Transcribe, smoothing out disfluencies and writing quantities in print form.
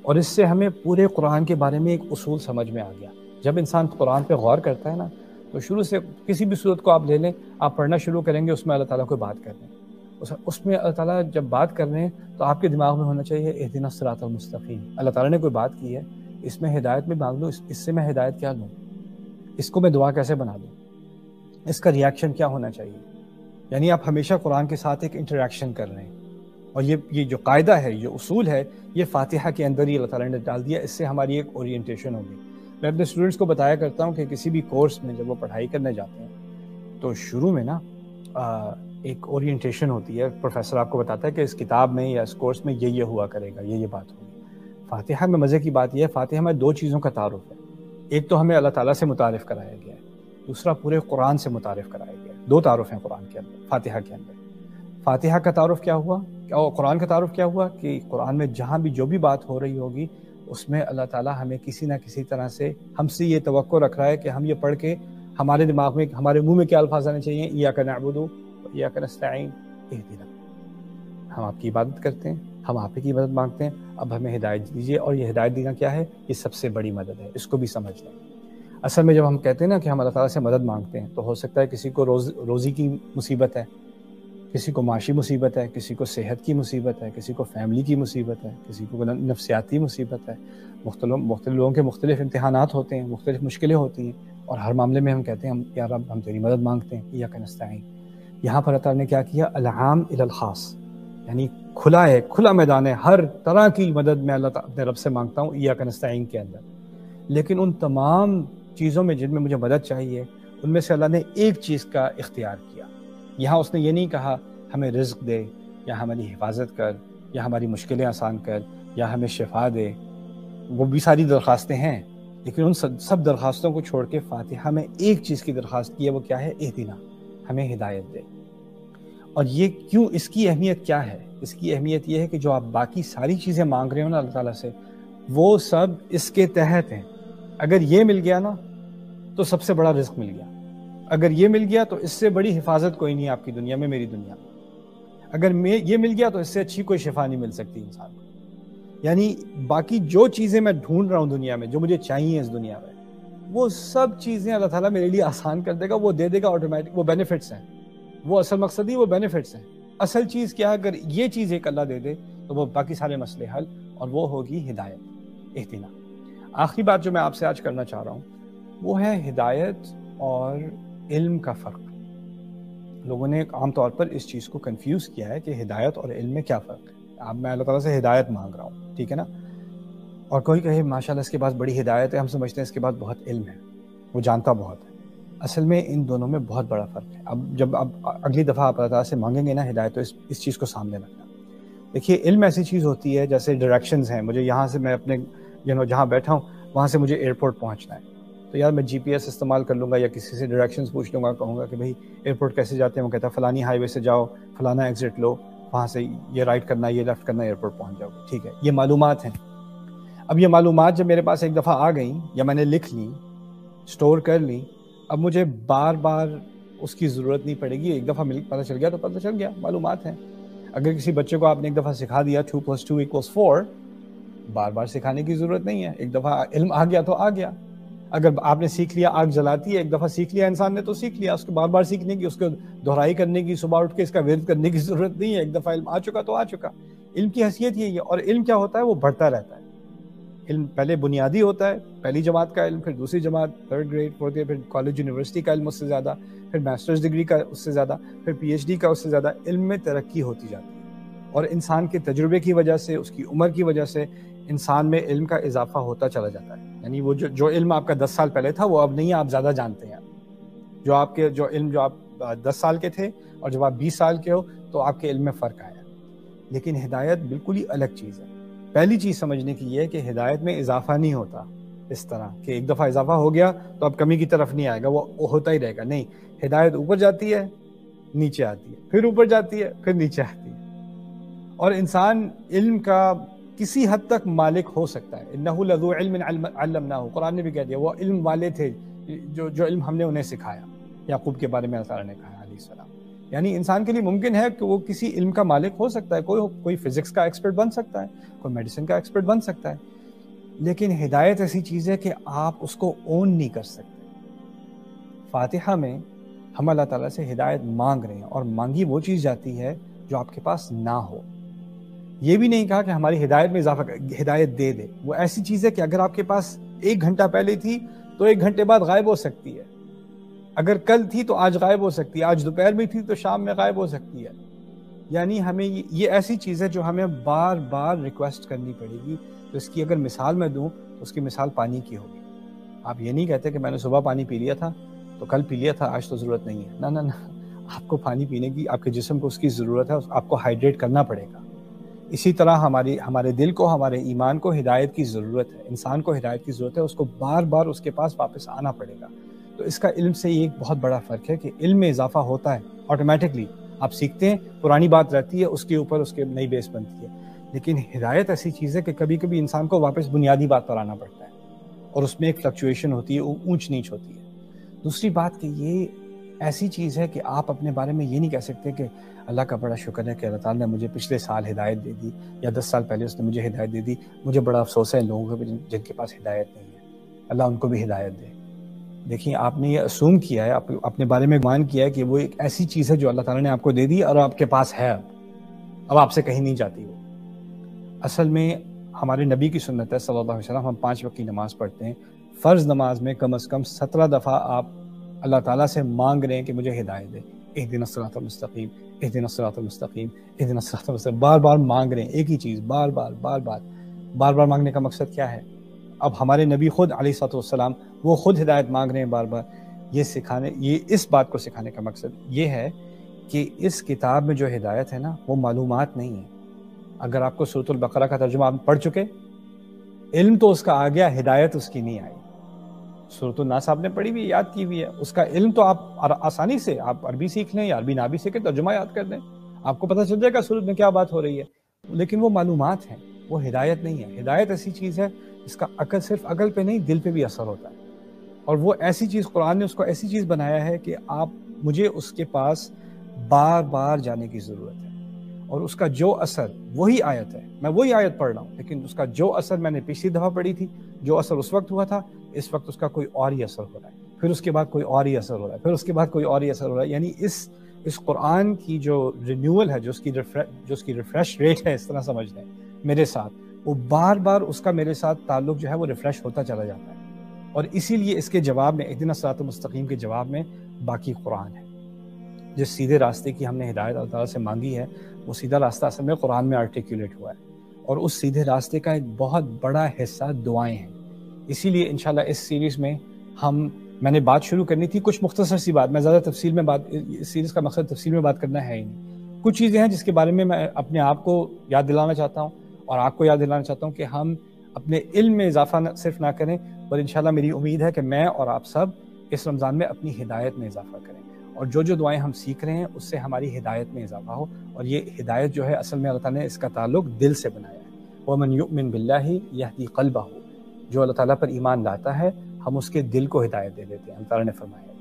اور اس سے ہمیں پورے قرآن کے بارے میں ایک اصول سمجھ میں آ گیا. جب انسان قرآن پہ غور کرتا ہے نا تو شروع سے کسی بھی صورت کو آپ لے لیں, آپ پڑھنا شروع کریں گے, اس میں اللہ تعالیٰ کوئی بات کر رہے ہیں, اس میں اللہ تعالیٰ جب بات کر رہے ہیں تو آپ کے دماغ میں ہونا چاہیے اہدنا الصراط المستقیم. اللہ تعالیٰ نے کوئی بات کی ہے, اس میں ہدایت میں مانگ لوں, اس سے میں ہدایت کیا لوں, اس کو میں دعا کیسے بنا دوں, اس کا ریاکشن کیا ہونا چاہیے. یعنی آپ ہمیشہ قرآن کے ساتھ ایک انٹریکشن کر رہے ہیں. اور یہ جو قاعدہ ہے, یہ اصول ہے, یہ فاتحہ کے اندر ہی اللہ تعالیٰ نے ڈال دیا. اس سے ہماری ایک اورینٹیشن ہوگی. میں اپنے اسٹوڈنٹس کو بتایا کرتا ہوں کہ کسی بھی کورس میں جب وہ پڑھائی کرنے جاتے ہیں تو شروع میں نا ایک اورینٹیشن ہوتی ہے. پروفیسر آپ کو بتاتا ہے کہ اس کتاب میں یا اس کورس میں یہ ہوا کرے گا, یہ بات ہوگی. فاتحہ میں مزے کی بات یہ ہے, فاتحہ میں 2 چیزوں کا تعارف ہے. ایک تو ہمیں اللہ تعالیٰ سے متعارف کرایا گیا ہے, دوسرا پورے قرآن سے متعارف کرایا گیا ہے. 2 تعارف ہیں قرآن کے اندر, فاتحہ کے اندر. فاتحہ کا تعارف کیا ہوا, اور قرآن کا تعارف کیا ہوا, کہ قرآن میں جہاں بھی جو بھی بات ہو رہی ہوگی اس میں اللہ تعالیٰ ہمیں کسی نہ کسی طرح سے ہم سے یہ توقع رکھ رہا ہے کہ ہم یہ پڑھ کے ہمارے دماغ میں, ہمارے منہ میں کیا الفاظ آنے چاہیے, ایاک نعبد و ایاک نستعین اہدنا. ہم آپ کی عبادت کرتے ہیں, ہم آپ کی مدد مانگتے ہیں, اب ہمیں ہدایت دیجیے. اور یہ ہدایت دینا کیا ہے, یہ سب سے بڑی مدد ہے, اس کو بھی سمجھ لیں. اصل میں جب ہم کہتے ہیں نا کہ ہم اللہ تعالیٰ سے مدد مانگتے ہیں تو ہو سکتا ہے کسی کو روزی کی مصیبت ہے, کسی کو معاشی مصیبت ہے, کسی کو صحت کی مصیبت ہے, کسی کو فیملی کی مصیبت ہے, کسی کو نفسیاتی مصیبت ہے. مختلف لوگوں کے مختلف امتحانات ہوتے ہیں, مختلف مشکلیں ہوتی ہیں, اور ہر معاملے میں ہم کہتے ہیں یا رب ہم تیری مدد مانگتے ہیں, ایاک نستعین. یہاں پر اللہ تعالیٰ نے کیا کیا, العام الی الخاص, یعنی کھلا میدان ہے, ہر طرح کی مدد میں اللہ تعالیٰ اپنے رب سے مانگتا ہوں ایاک نستعین کے اندر. لیکن ان تمام چیزوں میں جن میں مجھے مدد چاہیے, ان میں سے اللہ نے ایک چیز کا اختیار کیا. یہاں اس نے یہ نہیں کہا ہمیں رزق دے, یا ہماری حفاظت کر, یا ہماری مشکلیں آسان کر, یا ہمیں شفا دے. وہ بھی ساری درخواستیں ہیں, لیکن ان سب درخواستوں کو چھوڑ کے فاتحہ میں ایک چیز کی درخواست کی ہے, وہ کیا ہے, اہدنا, ہمیں ہدایت دے. اور یہ کیوں, اس کی اہمیت کیا ہے؟ اس کی اہمیت یہ ہے کہ جو آپ باقی ساری چیزیں مانگ رہے ہو نا اللہ تعالیٰ سے, وہ سب اس کے تحت ہیں. اگر یہ مل گیا نا تو سب سے بڑا رزق مل گیا. اگر یہ مل گیا تو اس سے بڑی حفاظت کوئی نہیں آپ کی دنیا میں, میری دنیا میں. اگر یہ مل گیا تو اس سے اچھی کوئی شفا نہیں مل سکتی انسان کو. یعنی باقی جو چیزیں میں ڈھونڈ رہا ہوں دنیا میں, جو مجھے چاہیے اس دنیا میں, وہ سب چیزیں اللہ تعالیٰ میرے لیے آسان کر دے گا, وہ دے دے گا آٹومیٹک. وہ بینیفٹس ہیں, وہ اصل مقصد ہی وہ بینیفٹس ہیں. اصل چیز کیا ہے, اگر یہ چیز ایک اللہ دے دے تو وہ باقی سارے مسئلے حل, اور وہ ہوگی ہدایت, اہدنا. آخری بات جو میں آپ سے آج کرنا چاہ رہا ہوں وہ ہے ہدایت اور علم کا فرق. لوگوں نے عام طور پر اس چیز کو کنفیوز کیا ہے کہ ہدایت اور علم میں کیا فرق ہے. اب میں اللہ تعالیٰ سے ہدایت مانگ رہا ہوں, ٹھیک ہے نا, اور کوئی کہے ماشاءاللہ اس کے پاس بڑی ہدایت ہے, ہم سمجھتے ہیں اس کے پاس بہت علم ہے, وہ جانتا بہت ہے. اصل میں ان دونوں میں بہت بڑا فرق ہے. اب جب آپ اگلی دفعہ آپ اللہ تعالیٰ سے مانگیں گے نا ہدایت, تو اس چیز کو سامنے رکھنا. دیکھیے علم ایسی چیز ہوتی ہے جیسے ڈائریکشنز ہیں. مجھے یہاں سے, میں اپنے جہاں بیٹھا ہوں وہاں سے مجھے ایئرپورٹ پہنچنا ہے, تو یار میں جی پی ایس استعمال کر لوں گا, یا کسی سے ڈائریکشنز پوچھ لوں گا, کہوں گا کہ بھائی ایئرپورٹ کیسے جاتے ہیں, وہ کہتا ہے فلانی ہائی وے سے جاؤ, فلانا ایگزٹ لو, وہاں سے یہ رائٹ کرنا, یہ لیفٹ کرنا, ایئرپورٹ پہنچ جاؤ. ٹھیک ہے, یہ معلومات ہیں. اب یہ معلومات جب میرے پاس ایک دفعہ آ گئیں, یا میں نے لکھ لیں, اسٹور کر لیں, اب مجھے بار بار اس کی ضرورت نہیں پڑے گی. ایک دفعہ پتہ چل گیا تو پتہ چل گیا, معلومات ہیں. اگر کسی بچے کو آپ نے ایک دفعہ سکھا دیا 2+2=4, بار بار سکھانے کی ضرورت نہیں ہے. ایک دفعہ علم آ گیا تو آ گیا. اگر آپ نے سیکھ لیا آگ جلاتی ہے, ایک دفعہ سیکھ لیا انسان نے تو سیکھ لیا, اس کو بار بار سیکھنے کی, اس کو دہرائی کرنے کی, صبح اٹھ کے اس کا ورد کرنے کی ضرورت نہیں ہے. ایک دفعہ علم آ چکا تو آ چکا. علم کی حیثیت یہی ہے. اور علم کیا ہوتا ہے, وہ بڑھتا رہتا ہے. علم پہلے بنیادی ہوتا ہے, پہلی جماعت کا علم, پھر دوسری جماعت, 3rd گریڈ, 4th گریڈ, پھر کالج یونیورسٹی کا علم اس سے زیادہ, پھر ماسٹرز ڈگری کا اس سے زیادہ, پھر پی ایچ ڈی کا اس سے زیادہ. علم میں ترقی ہوتی جاتی ہے, اور انسان کے تجربے کی وجہ سے, اس کی عمر کی وجہ سے انسان میں علم کا اضافہ ہوتا چلا جاتا ہے. یعنی وہ جو علم آپ کا 10 سال پہلے تھا وہ اب نہیں ہے, آپ زیادہ جانتے ہیں. جو علم جو آپ 10 سال کے تھے اور جب آپ 20 سال کے ہو تو آپ کے علم میں فرق آیا. لیکن ہدایت بالکل ہی الگ چیز ہے. پہلی چیز سمجھنے کی یہ ہے کہ ہدایت میں اضافہ نہیں ہوتا اس طرح کہ ایک دفعہ اضافہ ہو گیا تو اب کمی کی طرف نہیں آئے گا, وہ ہوتا ہی رہے گا. نہیں, ہدایت اوپر جاتی ہے, نیچے آتی ہے, پھر اوپر جاتی ہے, پھر نیچے آتی ہے. اور انسان علم کا کسی حد تک مالک ہو سکتا ہے. انہ لذو علم علمناہ, قرآن نے بھی کہہ دیا وہ علم والے تھے جو علم ہم نے انہیں سکھایا. یعقوب کے بارے میں اللہ تعالیٰ نے کہا علیہ السلام. یعنی انسان کے لیے ممکن ہے کہ وہ کسی علم کا مالک ہو سکتا ہے. کوئی فزکس کا ایکسپرٹ بن سکتا ہے, کوئی میڈیسن کا ایکسپرٹ بن سکتا ہے, لیکن ہدایت ایسی چیز ہے کہ آپ اس کو اون نہیں کر سکتے۔ فاتحہ میں ہم اللہ تعالیٰ سے ہدایت مانگ رہے ہیں، اور مانگی وہ چیز جاتی ہے جو آپ کے پاس نہ ہو۔ یہ بھی نہیں کہا کہ ہماری ہدایت میں اضافہ ہدایت دے دے، وہ ایسی چیز ہے کہ اگر آپ کے پاس 1 گھنٹہ پہلے تھی تو 1 گھنٹے بعد غائب ہو سکتی ہے، اگر کل تھی تو آج غائب ہو سکتی ہے، آج دوپہر میں تھی تو شام میں غائب ہو سکتی ہے۔ یعنی ہمیں یہ ایسی چیز ہے جو ہمیں بار بار ریکویسٹ کرنی پڑے گی۔ تو اس کی اگر مثال میں دوں تو اس کی مثال پانی کی ہوگی۔ آپ یہ نہیں کہتے کہ میں نے صبح پانی پی لیا تھا تو کل پی لیا تھا، آج تو ضرورت نہیں ہے۔ نہ نہ نہ، آپ کو پانی پینے کی، آپ کے جسم کو اس کی ضرورت ہے، آپ کو ہائیڈریٹ کرنا پڑے گا۔ اسی طرح ہمارے دل کو، ہمارے ایمان کو ہدایت کی ضرورت ہے، انسان کو ہدایت کی ضرورت ہے، اس کو بار بار اس کے پاس واپس آنا پڑے گا۔ تو اس کا علم سے یہ ایک بہت بڑا فرق ہے کہ علم میں اضافہ ہوتا ہے آٹومیٹکلی، آپ سیکھتے ہیں، پرانی بات رہتی ہے، اس کے اوپر اس کے نئی بیس بنتی ہے۔ لیکن ہدایت ایسی چیز ہے کہ کبھی کبھی انسان کو واپس بنیادی بات پر آنا پڑتا ہے، اور اس میں ایک فلکچویشن ہوتی ہے، اونچ نیچ ہوتی ہے۔ دوسری بات کہ یہ ایسی چیز ہے کہ آپ اپنے بارے میں یہ نہیں کہہ سکتے کہ اللہ کا بڑا شکر ہے کہ اللہ تعالیٰ نے مجھے پچھلے سال ہدایت دے دی، یا 10 سال پہلے اس نے مجھے ہدایت دے دی، مجھے بڑا افسوس ہے ان لوگوں کو جن کے پاس ہدایت نہیں ہے، اللہ ان کو بھی ہدایت دے۔ دیکھیں، آپ نے یہ اسوم کیا ہے، اپنے بارے میں گمان کیا ہے کہ وہ ایک ایسی چیز ہے جو اللہ تعالیٰ نے آپ کو دے دی اور آپ کے پاس ہے، اب آپ سے کہیں نہیں جاتی وہ۔ اصل میں ہمارے نبی کی سنت ہے صلی اللہ علیہ وسلم، ہم 5 وقت کی نماز پڑھتے ہیں، فرض نماز میں کم از کم 17 دفعہ آپ اللہ تعالیٰ سے مانگ رہے ہیں کہ مجھے ہدایت دے، اہدنا الصراط المستقیم، اہدنا الصراط المستقیم، اہدنا الصراط المستقیم، بار بار مانگ رہے ہیں ایک ہی چیز، بار بار مانگنے کا مقصد کیا ہے؟ اب ہمارے نبی خود علیہ الصلوۃ والسلام وہ خود ہدایت مانگ رہے ہیں بار بار، یہ اس بات کو سکھانے کا مقصد یہ ہے کہ اس کتاب میں جو ہدایت ہے نا، وہ معلومات نہیں ہے۔ اگر آپ کو سورۃ البقرہ کا ترجمہ آپ پڑھ چکے، علم تو اس کا آ گیا، ہدایت اس کی نہیں آئی۔ سورۃ الناس آپ نے پڑھی ہوئی، یاد کی ہوئی ہے، اس کا علم تو آپ آسانی سے، آپ عربی سیکھ لیں یا عربی نہ بھی سیکھیں، ترجمہ یاد کر دیں، آپ کو پتہ چل جائے گا سورۃ میں کیا بات ہو رہی ہے۔ لیکن وہ معلومات ہیں، وہ ہدایت نہیں ہے۔ ہدایت ایسی چیز ہے اس کا صرف عقل پہ نہیں، دل پہ بھی اثر ہوتا ہے، اور وہ ایسی چیز، قرآن نے اس کو ایسی چیز بنایا ہے کہ مجھے اس کے پاس بار بار جانے کی ضرورت ہے، اور اس کا جو اثر، وہی آیت ہے، میں وہی آیت پڑھ رہا ہوں، لیکن اس کا جو اثر میں نے پچھلی دفعہ پڑھی تھی، جو اثر اس وقت ہوا تھا، اس وقت اس کا کوئی اور ہی اثر ہو رہا ہے، پھر اس کے بعد کوئی اور ہی اثر ہو رہا ہے، پھر اس کے بعد کوئی اور ہی اثر ہو رہا ہے۔ یعنی اس قرآن کی جو رینیول ہے، جو اس کی ریفریش ریٹ ہے، اس طرح سمجھ لیں میرے ساتھ، وہ بار بار اس کا میرے ساتھ تعلق جو ہے وہ ریفریش ہوتا چلا جاتا ہے، اور اسی لیے اس کے جواب میں، اہدنا الصراط المستقیم کے جواب میں باقی قرآن ہے۔ جس سیدھے راستے کی ہم نے ہدایت اللہ تعالیٰ سے مانگی ہے، وہ سیدھا راستہ اصل میں قرآن میں آرٹیکولیٹ ہوا ہے، اور اس سیدھے راستے کا ایک بہت بڑا حصہ دعائیں ہیں۔ اسی لیے انشاءاللہ اس سیریز میں میں نے بات شروع کرنی تھی، کچھ مختصر سی بات، میں زیادہ تفصیل میں اس سیریز کا مقصد تفصیل میں بات کرنا ہے ہی نہیں۔ کچھ چیزیں ہیں جس کے بارے میں اپنے آپ کو یاد دلانا چاہتا ہوں، اور آپ کو یاد دلانا چاہتا ہوں کہ ہم اپنے علم میں اضافہ صرف نہ کریں، پر انشاءاللہ میری امید ہے کہ میں اور آپ سب اس رمضان میں اپنی ہدایت میں اضافہ کریں، اور جو دعائیں ہم سیکھ رہے ہیں اس سے ہماری ہدایت میں اضافہ ہو۔ اور یہ ہدایت جو ہے اصل میں اللہ تعالیٰ نے اس کا تعلق دل سے بنایا ہے۔ وَمَن يُؤْمِن بِاللَّهِ يَهْدِي قَلْبَهُ، جو اللہ تعالیٰ پر ایمان لاتا ہے، ہم اس کے دل کو ہدایت دے دیتے ہیں، اللہ تعالیٰ نے فرمایا۔